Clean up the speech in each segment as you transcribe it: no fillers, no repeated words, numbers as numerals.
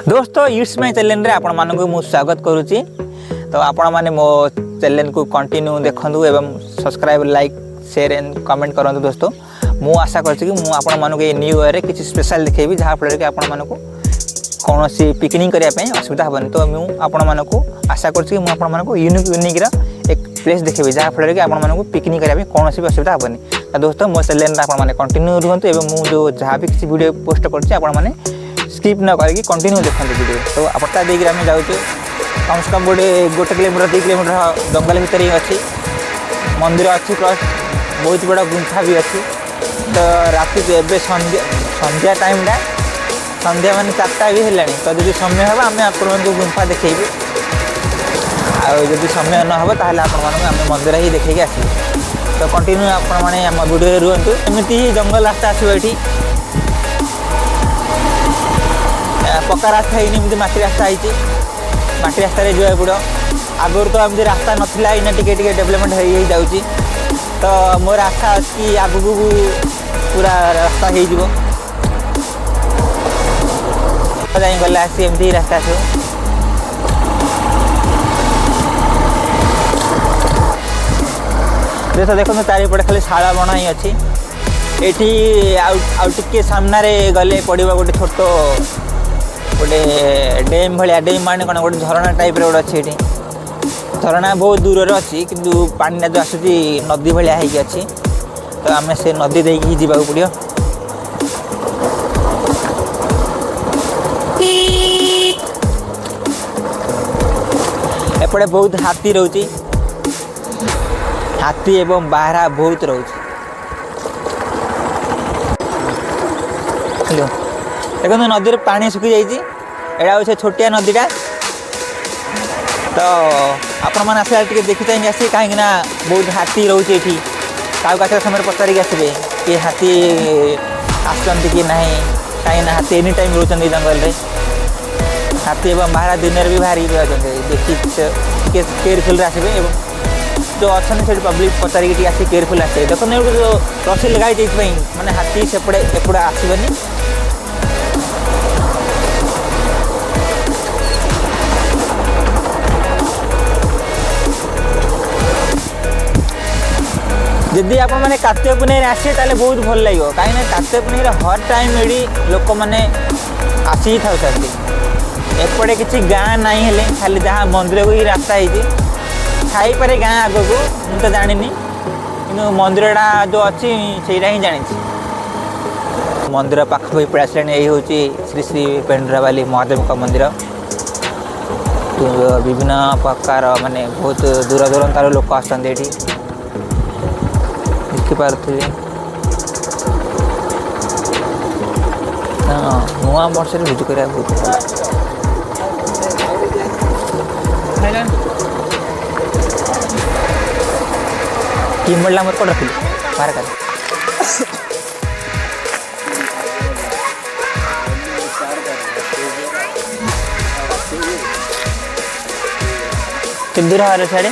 दोस्तों it's my channel रे आपण मानक मु स्वागत करूची। तो आपण माने मो चैनल को कंटिन्यू देखंदु एवं subscribe like share and comment करंतु। दोस्तों मु आशा करछि कि मु आपण मानक ए न्यू ईयर रे किछि स्पेशल दिखेबी जहा फल कि आपण मानक कोनोसी पिकनिक करिया पय असुविधा हबनी। तो मु आपण मानक आशा करछि कि मु आपण मानक यूनिक रा एक प्लेस देखेबी जहा फल कि आपण मानक पिकनिक करिया पय कोनोसी असुविधा हबनी। तो दोस्तों मो चैनल रे आपण माने कंटिन्यू रहंतु एवं मु जो जहा भी किछि वीडियो पोस्ट करछि आपण माने स्किप न करके कंटिन्यू देखते वीडियो। तो आपटा देख आम जाऊँ कम से कम गोटे किलोमीटर 2 किलोमीटर जंगल भितर ही अच्छी मंदिर अच्छी प्लस बहुत बड़ा गुंफा भी अच्छी। तो राति एवं संध्या टाइम संध्या मान 4टा भी है। तो जब समय हम आम आप गुंफा देखेबू आदि समय न हो ताल आम मंदिर ही देखे आस। तो कंटिन्यू आप वीडियो रुहतु एमती ही जंगल रास्ता आसो ये पक्का रास्ता है मटी रास्ता है मटी रास्ता जो पड़ो आगुरी तो एमती रास्ता नाला इना टे डेवलपमेंट हो जाऊँगी। तो मोर आशा अच्छी आगू पूरा रास्ता हो गला एमती रास्ता आस। देख देखो चारिपटे खाली शाला बण ही अच्छी। ये आउे सामने गले पड़ा गोटे छोट गोटे डैम भाया डैम माने कौन गोटे झरणा टाइप गोटे अच्छी। ये झरणा बहुत दूर अच्छी किंतु पानी जो आसूँ नदी भाया अच्छी। तो आम से नदी देकी जावाक पड़ो। एपटे बहुत हाथी रोची हाथी एवं बारहा बहुत रोच। देखो नदी पानी सुखी जाइए यहाँ हूँ छोटिया नदीटा। तो आपण मैंने आसला देखी चाहिए आस कहीं बहुत हाथी रोचे ये क्या समय पचारिक आसबे कि हाथी आसती कि ना कहीं हाथी एनी टाइम रोच जंगल में। हाथी एवं बाहर दिन में भी बाहर देखी केयरफुल आसबे जो अच्छा से पब्लिक पचारिक आस केयरफुल आसे। देखो जो रसी लगाई माने हाथी सेपटे एपटे आसबनी। जदि आप मैंने कार्तिक पुनई आसे ताले बहुत भल लगे कहीं कार्तिक पुनई हर टाइम ये लोक मैंने आसी था। एपटे किसी गाँ ना हेले खाली जहाँ मंदिर को ही रास्ता है पारे गाँ आग को मुझे तो जानी कि मंदिरटा जो अच्छी से ही जानी। मंदिर पाख भी पड़ा आसा यही हूँ श्री श्री पेंड्राबाली महादेव का मंदिर। तो विभिन्न प्रकार माने बहुत दूर दूरांतर लोक आसते ये देखिपे। नुआ वर्ष भोज कर बहुत टीम बढ़ला मोर कौन रखिल बाहर कर कितनी दूर है साढ़े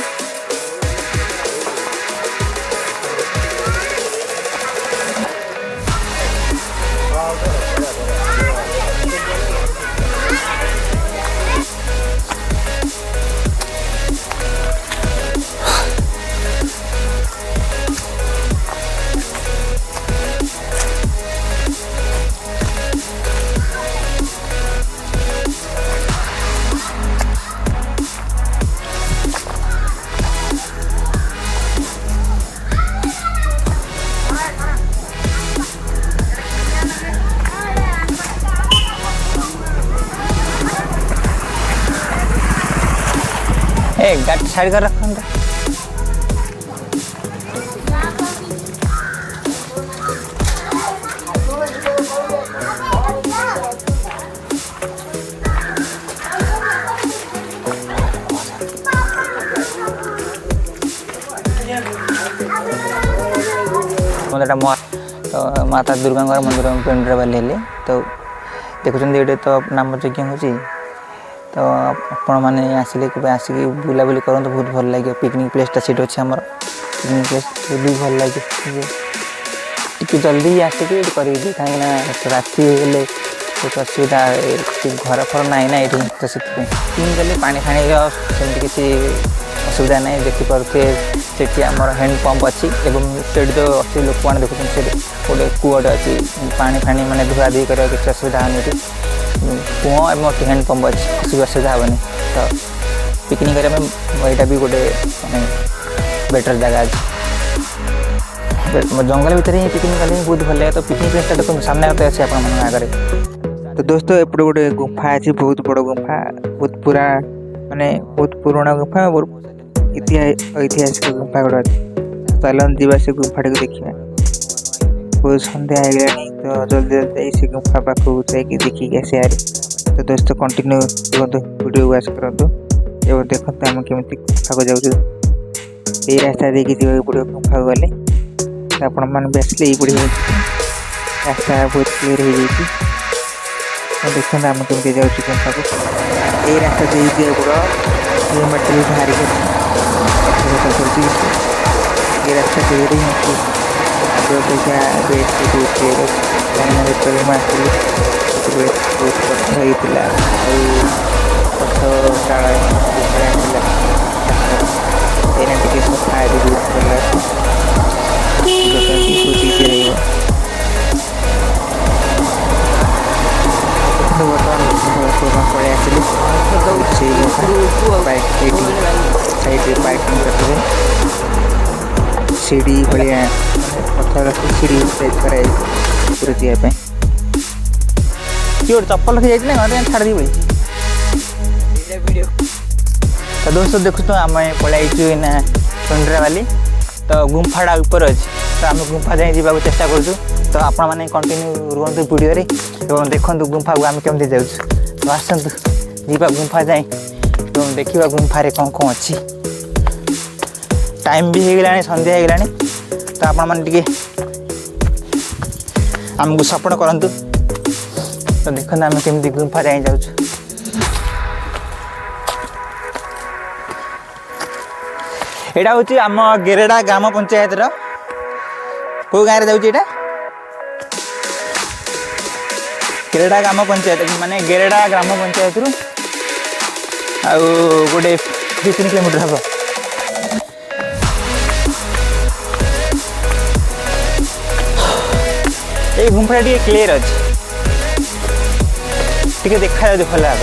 गाड़ी साइड कर रखा मंदिर तो माता दुर्गा मंदिर पेंड्राबाली हेले। तो देखुं ये तो नाम यज्ञ हो। तो आपण मैंने आसिले के आसिक बुलाबुली करूँ तो बहुत भल लगे। पिकनिक प्लेसटा सीट अच्छे आम पिकनिक प्लेस भी भल लगे टी जल्दी आसिक करें कहीं राति बहुत असुविधा घर फर ना ना ये तो से गले पानी फाणी सेमती किसी असुविधा ना देखिपे से आमर हैंड पंप अच्छी से तो अच्छी लोक मैंने देखते गोटे कूटे अच्छी पानी फाणी मैंने धुआ धुई कर किसी असुविधा होनी कूह एवं हैंड पंप अच्छी किसी असुविधा हेनी तो पिकनिक करने यहाँ भी गोटे माने बेटर जगह अच्छी जंगल भितर ही पिकनिक कले बहुत भल लगे। तो पिकनिक प्लेस देखो सामने अच्छे आगे। तो दोस्तों एपटे गोटे गुंफा अच्छी बहुत बड़ गुंफा बहुत पूरा माने बहुत पुराना गुंफा ऐतिहासिक गुंफा गोटे अच्छे चलन जा से गुंफा को देखा बहुत सन्ध्या हो तो जल्दी जल्दी से गुंफा पाखक जाकि देखिए आसे। तो दोस्तों कंटिन्यू देखो वीडियो वाच करूँ एवं देखते आम केमी गुंफा को जाऊँ यही रास्ता देखिए जावाक पड़ो गुंफा को गले आपण मैंने भी आसले ये रास्ता बहुत क्लीयर हो जाए। देखते आम केमी जाऊँ गुंफा को यही रास्ता दे पड़ो मटेरियल बाहर ये रास्ता क्लीयर ही आगे अपेक्षा बहुत क्लीयर कहीं आसली बहुत कष्ट होता कष्ट काल एना टे सफा बहुत भल पड़े आसली साइड पार्किंग करते सीढ़ी भाया पथर सीढ़ी पूरा जावाई किए चप्पल रखी जाए ना घर छाड़ी भाई। तो दोस्तों देखु तो आम पलू ना चंद्रा वाली तो गुंफाटा ऊपर अच्छी तो आम गुंफा जाए जावाक चेष्टा करूँ। तो आपण मैंने कंटिन्यू रुहतु वीडियो एवं देखु गुंफा को आम केमती जाऊँ। तो आसतु जा गुंफा जाए एवं देखा गुंफारे कौन कौन अच्छी टाइम भी हो गला संध्या हो गला। तो आपण मैंने आमको सपोर्ट करूँ। तो देखते आम केमती गुंफा जाए जाऊँ। यहाँ हूँ आम गेरेड़ा ग्राम पंचायत कौ गाँव जाऊँ गेरेड़ा ग्राम पंचायत माने गेरेड़ा ग्राम पंचायत रु गोटे 2-3 किलोमीटर हम ये गुंफा टे क्लीयर अच्छे टे देखा भल भाव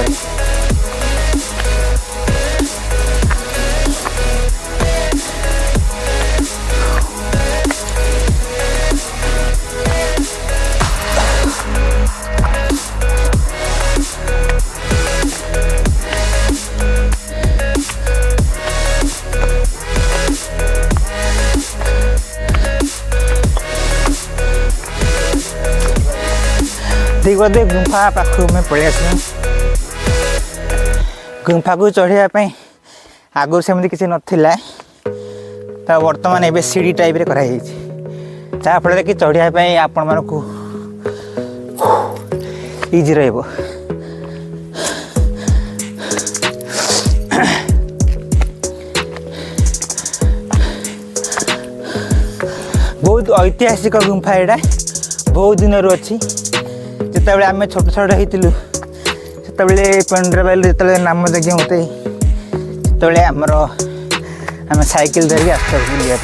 ठीक बोधे गुंफा पाखु में पलि आस गुंफा को चढ़ाई आगुरी सेमती किसी नाला तो बर्तमान ए सीढ़ी टाइप रे कराई जहाँफल कि चढ़ाई आपण मानक इजी रही बहुत ऐतिहासिक गुंफा यहाँ बहुत दिन रू अच्छी जिते आम छोट छोट होती से पेंड्राबाइल जो नाम यज्ञ होते से आमर आम साइकिल धरिकी आस बुलाया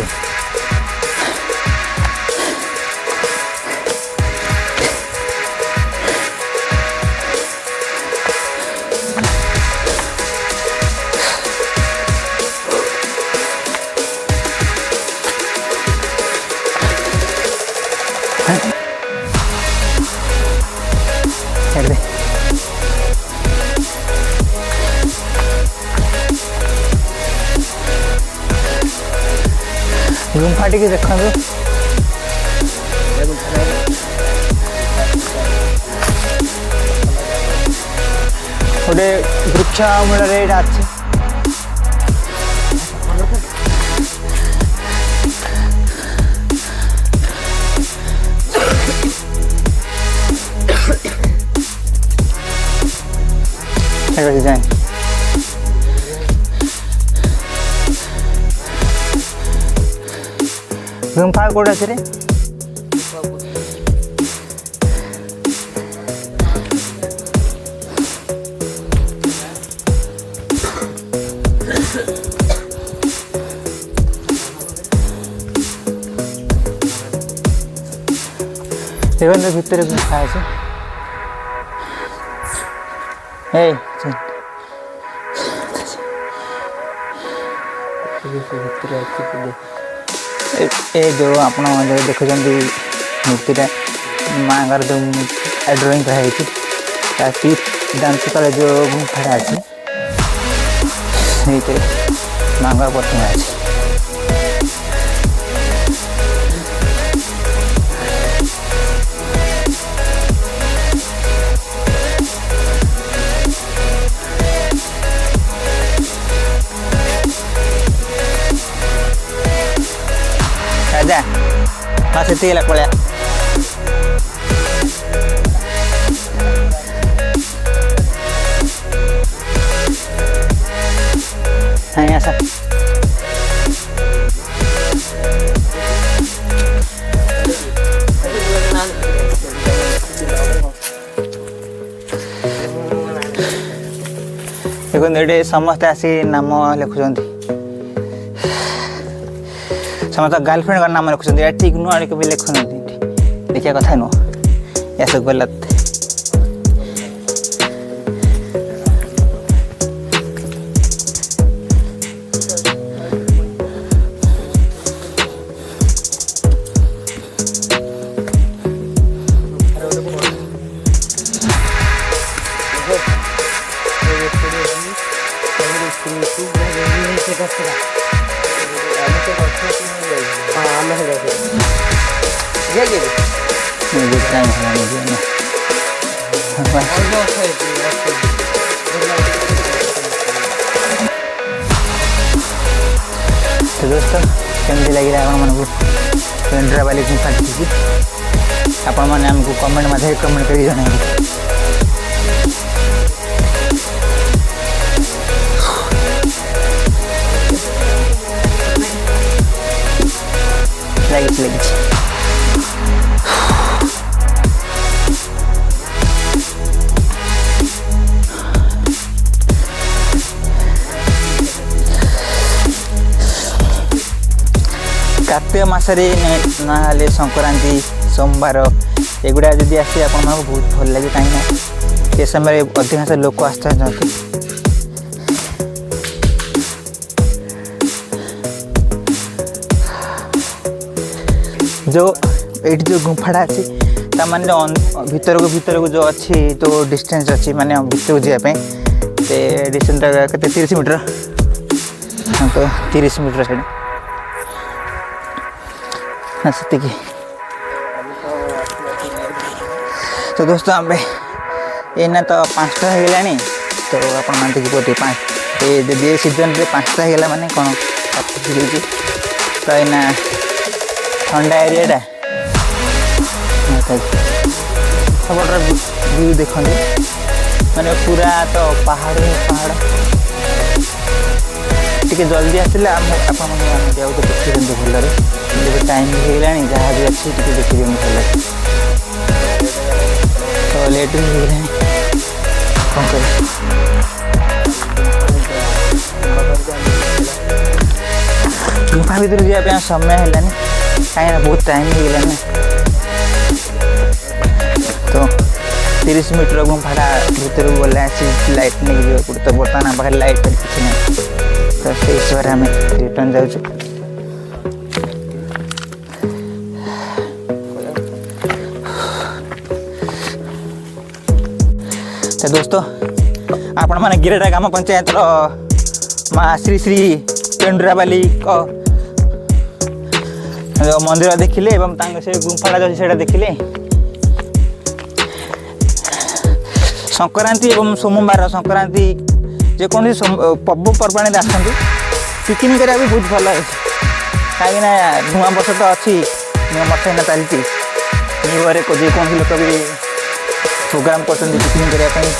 गुंफा टी देखो गोटे वृक्ष मूल अच्छे डिजाइन गुंफा कौट अच्छे देखो भितर गुंफा अच्छे ए जो आप देखुं मूर्तिटा माँ जो ड्रॉइंग कराई डांस तले जो गुंफाटा अच्छे माँ प्रतिमा अच्छे राजा हाँ से पड़ा हाँ ऐसा देखो ये समस्ते आसी नाम लिखुं समस्त गर्लफ्रेंड का नाम लिखुं ठीक नुह आड़ भी लिखुना देखा कथा नुह या सब गलत तो दोस्तों केमती लगे आपको पेंड्राबाली गुंफा देखिए आपण मैंने आमको कमेंट मध्य कमेंट कर जन लगी कार्तिक मसरे ना संक्रांति सोमवार एगुड़ा जदि आसे आप बहुत भल लगे कहीं ये समय अधिकांश लोक आसते जो ये जो गुंफाटा अच्छी भितर को जो अच्छी तो डिस्टेंस अच्छी माने भितर को जावाई डिस्टेंस के 30 मीटर तो 30 मीटर से हाँ से तो दोस्तों आम एना तो 5टा हो गलानी तो आप मानते कि 5 ये सीजन रे 5टा हो गला माने कौन तो एना ठंडा एरियाटा सब व्यू देखते माने पूरा तो पहाड़ टी जल्दी आसले आप देखिए भल टाइम हो गलानी जहाँ भी अच्छी देखिए भल तो लेट भी हो गलानी कौन कर गुंफा भर जावाई समय है कहीं बहुत टाइम हो गलानी तो 30 मीटर गुंफाटा भर गले आसी लाइट नहीं पड़े तो बर्तमान आम पाखे लाइट किसी ना तो से हिसाब से आम रिटर्न जाऊँ तो दोस्तों आपण मैंने गिरिडा ग्राम पंचायत माँ श्री श्री पेंड्राबाली मंदिर देखिले एवं से गुंफाटा जो से देखिले संक्रांति एवं सोमवार संक्रांति जेकोसी पर्वपर्वाणी आसती पिकनिक करा भी बहुत भल है कहीं नुआ वर्ष तो अच्छी नुआ वर्ष है चलती न्यू ईयर को जेकोसी लोक भी प्रोग्राम कर पिकनिक करने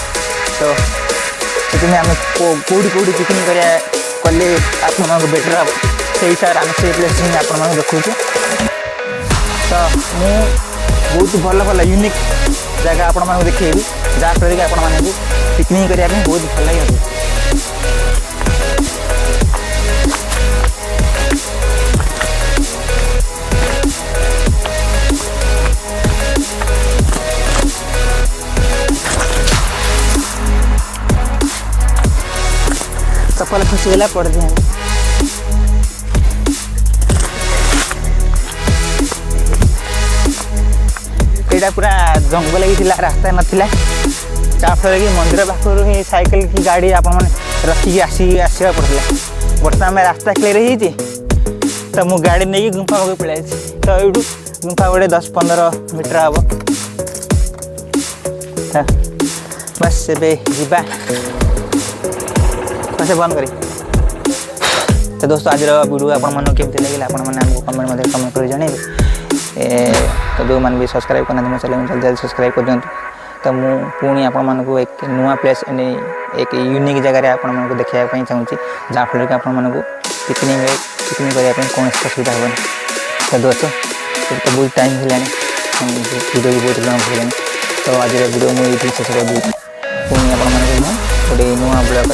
तो से आम कौटी पिकनिक कले आप बेटर हम से हिसाब से आम से प्लेस आप देखु तो मु बहुत भल भल यूनिक जगह आपण देखी जहाँफल कि आपण पिकनिक करने बहुत भल लगे चप्पल खसीगला पड़ दिया यहाँ पूरा जंगल ही रास्ता नाला ताफल कि मंदिर पाखर ही साइकिल की गाड़ी आप रखिकी आसवा पड़ता बर्तमान में रास्ता क्लीयर हो तो मु गाड़ी नहीं गुंफा पाक पड़े तो यू गुंफा गोटे 10-15 मीटर हम बस ए जा बस बंद करी तो दोस्तों आज वीडियो आपको केमती लगे आपको कमेंट कमेंट कर जनइबे तो जो मैंने भी सब्सक्राइब करना मो चैनल जल्दी जल्दी सब्सक्राइब कर दिखाँ तो मुझे पुणी आपको एक नुआ प्लेस एक यूनिक जगह आपको देखापी चाहूँगी जहाँफल कि आपको पिकनिक करने कौन असुविधा हेनी तो दोस्तों तो बहुत टाइम है वीडियो भी बहुत लंग हो तो आज वीडियो मुझे शेष कर पुणी आपको गोटे नुआ ब्लॉग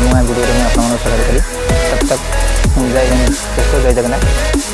नुआ वीडियो में आपको स्वागत करी तब तक जय जगन्नाथ।